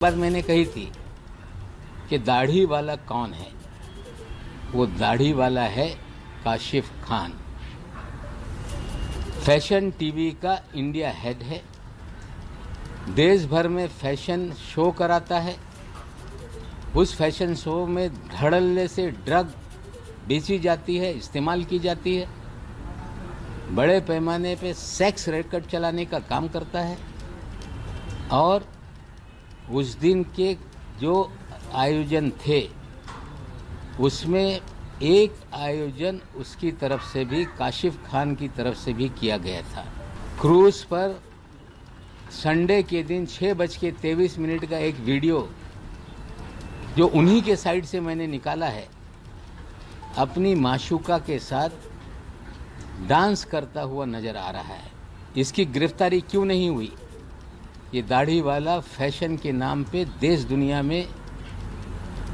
बात मैंने कही थी कि दाढ़ी वाला कौन है। वो दाढ़ी वाला है काशिफ खान। फैशन टीवी का इंडिया हेड है। देश भर में फैशन शो कराता है। उस फैशन शो में धड़ल्ले से ड्रग बेची जाती है, इस्तेमाल की जाती है। बड़े पैमाने पे सेक्स रैकेट चलाने का काम करता है। और उस दिन के जो आयोजन थे उसमें एक आयोजन उसकी तरफ से भी, काशिफ खान की तरफ से भी किया गया था। क्रूज पर संडे के दिन 6:23 का एक वीडियो जो उन्हीं के साइड से मैंने निकाला है, अपनी माशूका के साथ डांस करता हुआ नजर आ रहा है। इसकी गिरफ्तारी क्यों नहीं हुई? ये दाढ़ी वाला फैशन के नाम पे देश दुनिया में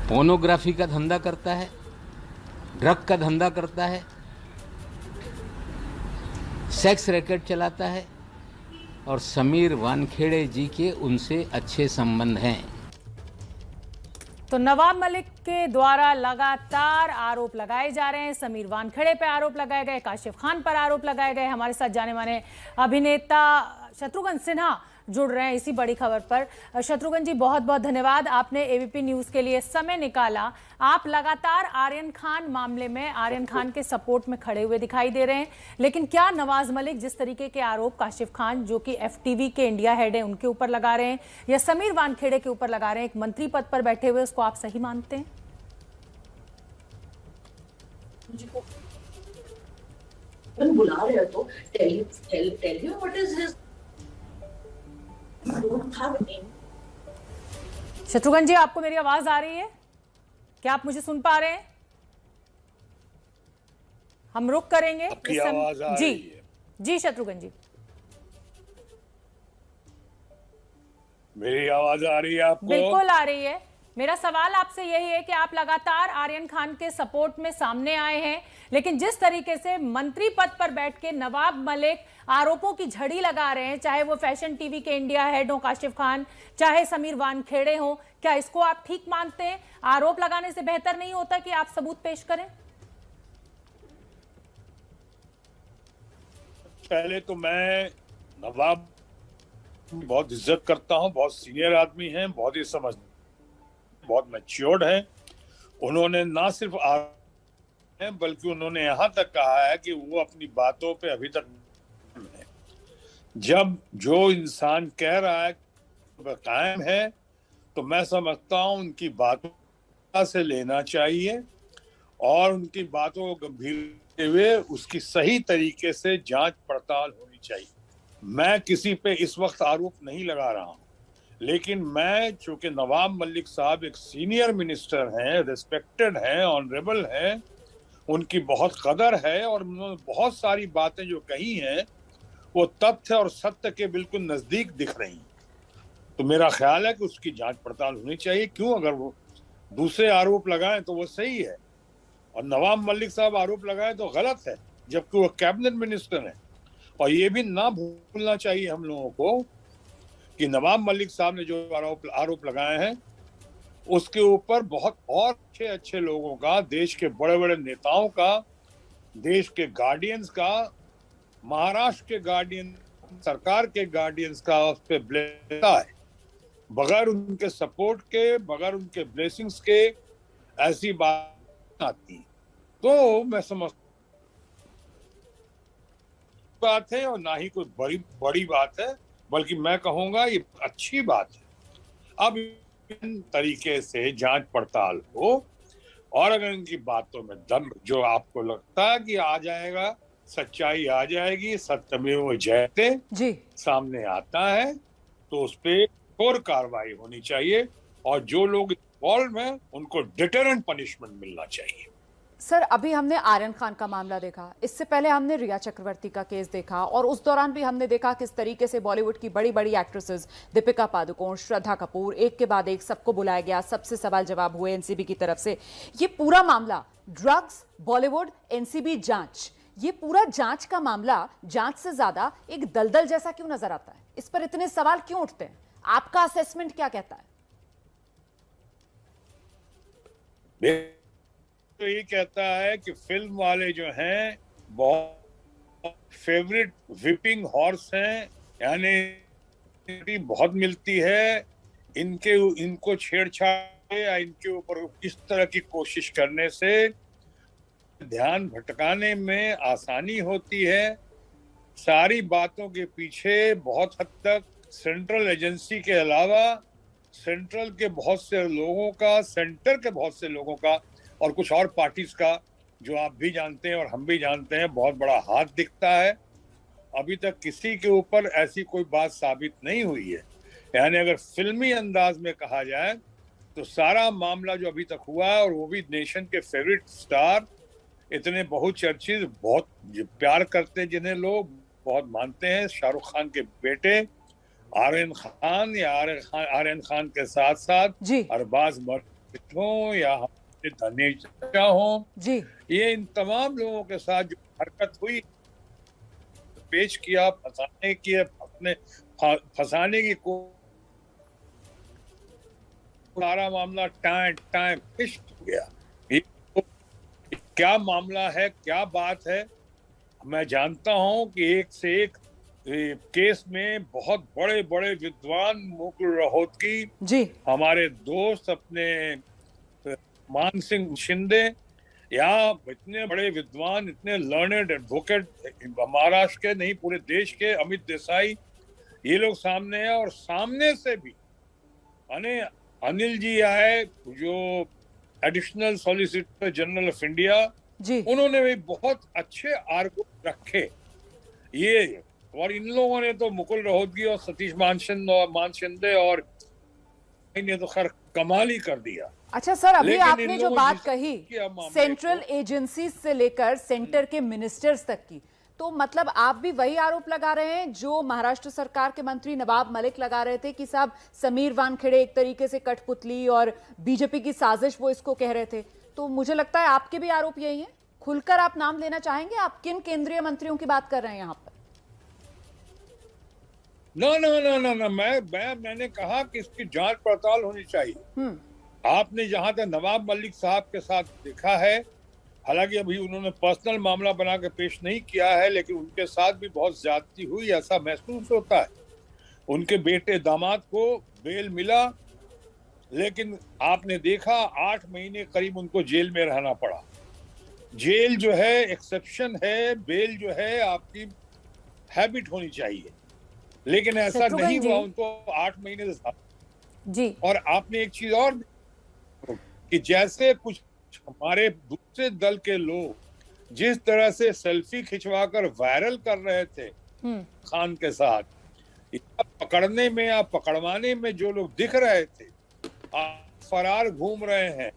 पोर्नोग्राफी का धंधा करता है, ड्रग का धंधा करता है, सेक्स रैकेट चलाता है और समीर वानखेड़े जी के उनसे अच्छे संबंध हैं। तो नवाब मलिक के द्वारा लगातार आरोप लगाए जा रहे हैं। समीर वानखेड़े पे आरोप लगाए गए, काशिफ खान पर आरोप लगाए गए। हमारे साथ जाने माने अभिनेता शत्रुघ्न सिन्हा जुड़ रहे हैं इसी बड़ी खबर पर। शत्रुघ्न जी, बहुत बहुत धन्यवाद, आपने एबीपी न्यूज के लिए समय निकाला। आप लगातार आर्यन खान मामले में आर्यन खान के सपोर्ट में खड़े हुए दिखाई दे रहे हैं, लेकिन क्या नवाज मलिक जिस तरीके के आरोप काशिफ खान जो कि एफटीवी के इंडिया हेड है उनके ऊपर लगा रहे हैं या समीर वानखेड़े के ऊपर लगा रहे हैं, एक मंत्री पद पर बैठे हुए, उसको आप सही मानते हैं? बुला रहे हो तो tell him what is his. I don't have any. Shatrughan जी, आपको मेरी आवाज आ रही है? क्या आप मुझे सुन पा रहे हैं? हम रुक करेंगे आपकी आवाज आ जी रही है। जी शत्रुघ्न जी, मेरी आवाज आ रही है आपको? बिल्कुल आ रही है। मेरा सवाल आपसे यही है कि आप लगातार आर्यन खान के सपोर्ट में सामने आए हैं, लेकिन जिस तरीके से मंत्री पद पर बैठ के नवाब मलिक आरोपों की झड़ी लगा रहे हैं, चाहे वो फैशन टीवी के इंडिया हेड हो काशिफ खान, चाहे समीर वानखेड़े हो, क्या इसको आप ठीक मानते हैं? आरोप लगाने से बेहतर नहीं होता कि आप सबूत पेश करें? पहले तो मैं नवाब बहुत इज्जत करता हूं, बहुत सीनियर आदमी हैं, बहुत ही समझ, बहुत मैच्योर्ड हैं। उन्होंने ना सिर्फ बल्कि उन्होंने यहां तक कहा है कि वो अपनी बातों पे अभी तक है। जब जो इंसान कह रहा है वह कायम है, तो मैं समझता हूं उनकी बातों से लेना चाहिए और उनकी बातों को गंभीर हुए उसकी सही तरीके से जांच पड़ताल होनी चाहिए। मैं किसी पे इस वक्त आरोप नहीं लगा रहा हूं, लेकिन मैं, चूंकि नवाब मलिक साहब एक सीनियर मिनिस्टर हैं, रिस्पेक्टेड हैं, ऑनरेबल हैं, उनकी बहुत कदर है और उन्होंने बहुत सारी बातें जो कही हैं वो तथ्य और सत्य के बिल्कुल नजदीक दिख रही हैं। तो मेरा ख्याल है कि उसकी जांच पड़ताल होनी चाहिए। क्यों? अगर वो दूसरे आरोप लगाएं तो वो सही है और नवाब मलिक साहब आरोप लगाएं तो गलत है, जबकि वो कैबिनेट मिनिस्टर है। और ये भी ना भूलना चाहिए हम लोगों को कि नवाब मलिक साहब ने जो आरोप लगाए हैं उसके ऊपर बहुत और अच्छे अच्छे लोगों का, देश के बड़े बड़े नेताओं का, देश के गार्डियंस का, महाराष्ट्र के गार्डियन, सरकार के गार्डियंस का उस पर ब्लेम है। बगैर उनके सपोर्ट के, बगैर उनके ब्लेसिंग्स के ऐसी बात आती। तो मैं समझ बात है और ना ही कोई बड़ी बात है, बल्कि मैं कहूंगा ये अच्छी बात है। अब इन तरीके से जांच पड़ताल हो और अगर इनकी बातों में दम, जो आपको लगता है कि आ जाएगा, सच्चाई आ जाएगी, सत्यमेव जयते जी सामने आता है, तो उस पर और कार्रवाई होनी चाहिए और जो लोग इन्वॉल्व हैं उनको डिटरेंट पनिशमेंट मिलना चाहिए। सर, अभी हमने आर्यन खान का मामला देखा, इससे पहले हमने रिया चक्रवर्ती का केस देखा और उस दौरान भी हमने देखा किस तरीके से बॉलीवुड की बड़ी बड़ी एक्ट्रेसेस, दीपिका पादुकोण, श्रद्धा कपूर, एक के बाद एक सबको बुलाया गया, सबसे सवाल जवाब हुए एनसीबी की तरफ से। ये पूरा मामला ड्रग्स, बॉलीवुड, एनसीबी जांच, ये पूरा जांच का मामला जांच से ज्यादा एक दलदल जैसा क्यों नजर आता है? इस पर इतने सवाल क्यों उठते हैं? आपका असेसमेंट क्या कहता है? तो ये कहता है कि फिल्म वाले जो हैं बहुत फेवरेट विपिंग हॉर्स हैं, यानी बहुत मिलती है इनको छेड़छाड़ या इनके ऊपर इस तरह की कोशिश करने से ध्यान भटकाने में आसानी होती है। सारी बातों के पीछे बहुत हद तक सेंट्रल एजेंसी के अलावा सेंटर के बहुत से लोगों का और कुछ और पार्टीज का, जो आप भी जानते हैं और हम भी जानते हैं, बहुत बड़ा हाथ दिखता है। अभी तक किसी के ऊपर ऐसी कोई बात साबित नहीं हुई है। यानी अगर फिल्मी अंदाज में कहा जाए तो सारा मामला जो अभी तक हुआ है, और वो भी नेशन के फेवरेट स्टार, इतने बहुचर्चित, बहुत प्यार करते हैं जिन्हें लोग बहुत मानते हैं, शाहरुख खान के बेटे आर्यन खान या आर्यन खान के साथ साथ अरबाज मर्चेंट हो या धनेजा हो जी, ये इन तमाम लोगों के साथ जो हरकत हुई, पेश किया, फंसाने की सारा मामला टाइम फिश हो गया। क्या मामला है, क्या बात है? मैं जानता हूं कि एक से एक केस में बहुत बड़े बड़े विद्वान मुकुल रोहतगी जी, हमारे दोस्त अपने मान सिंह शिंदे, या इतने बड़े विद्वान, इतने लर्नेड एडवोकेट महाराष्ट्र के नहीं पूरे देश के, अमित देसाई, ये लोग सामने हैं। और सामने से भी अनिल जी आए जो additional solicitor general of India ji, उन्होंने भी बहुत अच्छे आर्गुमेंट रखे ये। और इन लोगों ने तो मुकुल रोहतगी और सतीश मान शिंदे और ने तो खैर कमाल ही कर दिया। अच्छा सर, अभी आपने जो बात कही सेंट्रल एजेंसी से लेकर सेंटर के मिनिस्टर्स तक की, तो मतलब आप भी वही आरोप लगा रहे हैं जो महाराष्ट्र सरकार के मंत्री नवाब मलिक लगा रहे थे कि साहब समीर वानखेड़े एक तरीके से कठपुतली और बीजेपी की साजिश, वो इसको कह रहे थे। तो मुझे लगता है आपके भी आरोप यही है। खुलकर आप नाम लेना चाहेंगे, आप किन केंद्रीय मंत्रियों की बात कर रहे हैं यहाँ पर? ना, मैंने कहा कि इसकी जांच पड़ताल होनी चाहिए। आपने जहां तक नवाब मलिक साहब के साथ देखा है, हालांकि अभी उन्होंने पर्सनल मामला बना के पेश नहीं किया है, लेकिन उनके साथ भी बहुत ज्यादती हुई ऐसा महसूस होता है। उनके बेटे दामाद को बेल मिला, लेकिन आपने देखा 8 महीने करीब उनको जेल में रहना पड़ा। जेल जो है एक्सेप्शन है, बेल जो है आपकी हैबिट होनी चाहिए, लेकिन ऐसा नहीं हुआ। उनको 8 महीने से जी। और आपने एक चीज और कि जैसे कुछ हमारे दूसरे दल के लोग जिस तरह से सेल्फी खिंचवाकर वायरल कर रहे थे खान के साथ, पकड़ने में या पकड़वाने में जो लोग दिख रहे थे, फरार घूम रहे हैं,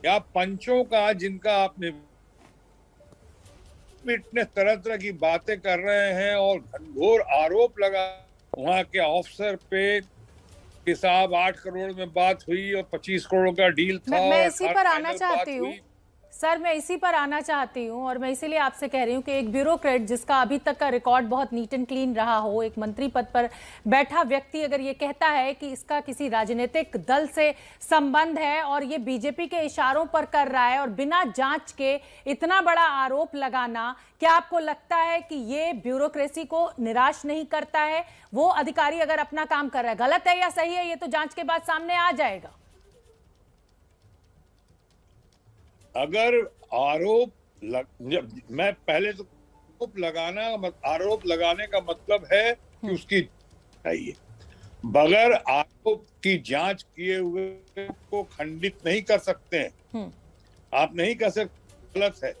या पंचों का जिनका आपने इतने तरह तरह की बातें कर रहे हैं और घनघोर आरोप लगा वहां के ऑफिसर पे कि साहब 8 करोड़ में बात हुई और 25 करोड़ का डील था। मैं इसी पर आना चाहती हूँ सर, मैं इसी पर आना चाहती हूँ, और मैं इसीलिए आपसे कह रही हूँ कि एक ब्यूरोक्रेट जिसका अभी तक का रिकॉर्ड बहुत नीट एंड क्लीन रहा हो, एक मंत्री पद पर बैठा व्यक्ति अगर ये कहता है कि इसका किसी राजनीतिक दल से संबंध है और ये बीजेपी के इशारों पर कर रहा है और बिना जांच के इतना बड़ा आरोप लगाना, क्या आपको लगता है कि ये ब्यूरोक्रेसी को निराश नहीं करता है? वो अधिकारी अगर अपना काम कर रहा है, गलत है या सही है, ये तो जांच के बाद सामने आ जाएगा। अगर मैं पहले तो आरोप लगाने का मतलब है कि उसकी चाहिए, बगैर आरोप की जांच किए हुए को खंडित नहीं कर सकते हैं। आप नहीं कर सकते गलत है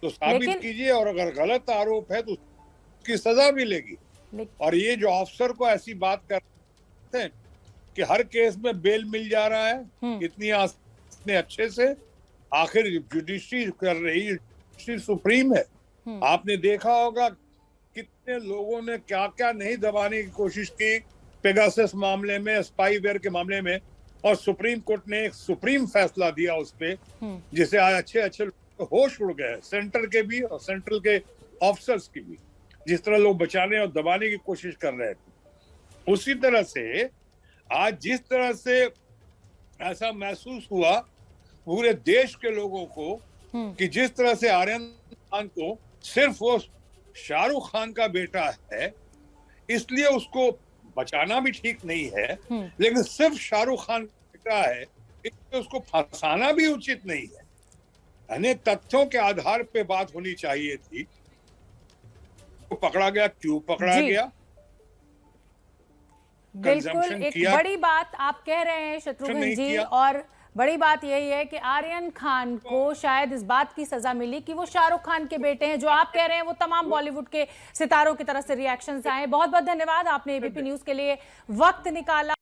तो साबित कीजिए, और अगर गलत आरोप है तो उसकी सजा मिलेगी। और ये जो अफसर को ऐसी बात करते हैं कि हर केस में बेल मिल जा रहा है इतने अच्छे से, आखिर जुडिशरी कर रही है, सुप्रीम है। आपने देखा होगा कितने लोगों ने क्या क्या नहीं दबाने की कोशिश की पेगासस मामले में, स्पाईवेयर के मामले में, और सुप्रीम कोर्ट ने एक सुप्रीम फैसला दिया उस पे, जिसे आज अच्छे होश उड़ गए, सेंटर के भी और सेंट्रल के ऑफिसर्स की भी, जिस तरह लोग बचाने और दबाने की कोशिश कर रहे थे। उसी तरह से आज जिस तरह से ऐसा महसूस हुआ पूरे देश के लोगों को कि जिस तरह से आर्यन खान को सिर्फ वो शाहरुख खान का बेटा है इसलिए उसको बचाना भी ठीक नहीं है, लेकिन सिर्फ शाहरुख खान का बेटा है इसलिए उसको फंसाना भी उचित नहीं है। यानी तथ्यों के आधार पे बात होनी चाहिए थी। तो पकड़ा गया, क्यों पकड़ा गया? बिल्कुल एक बड़ी बात आप कह रहे हैं शत्रुघ्न जी, और बड़ी बात यही है कि आर्यन खान को शायद इस बात की सजा मिली कि वो शाहरुख खान के बेटे हैं। जो आप कह रहे हैं वो तमाम बॉलीवुड के सितारों की तरफ से रिएक्शंस आए। बहुत बहुत धन्यवाद, आपने एबीपी न्यूज के लिए वक्त निकाला।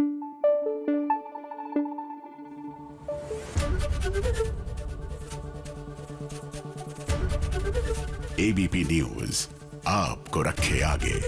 एबीपी न्यूज आपको रखे आगे।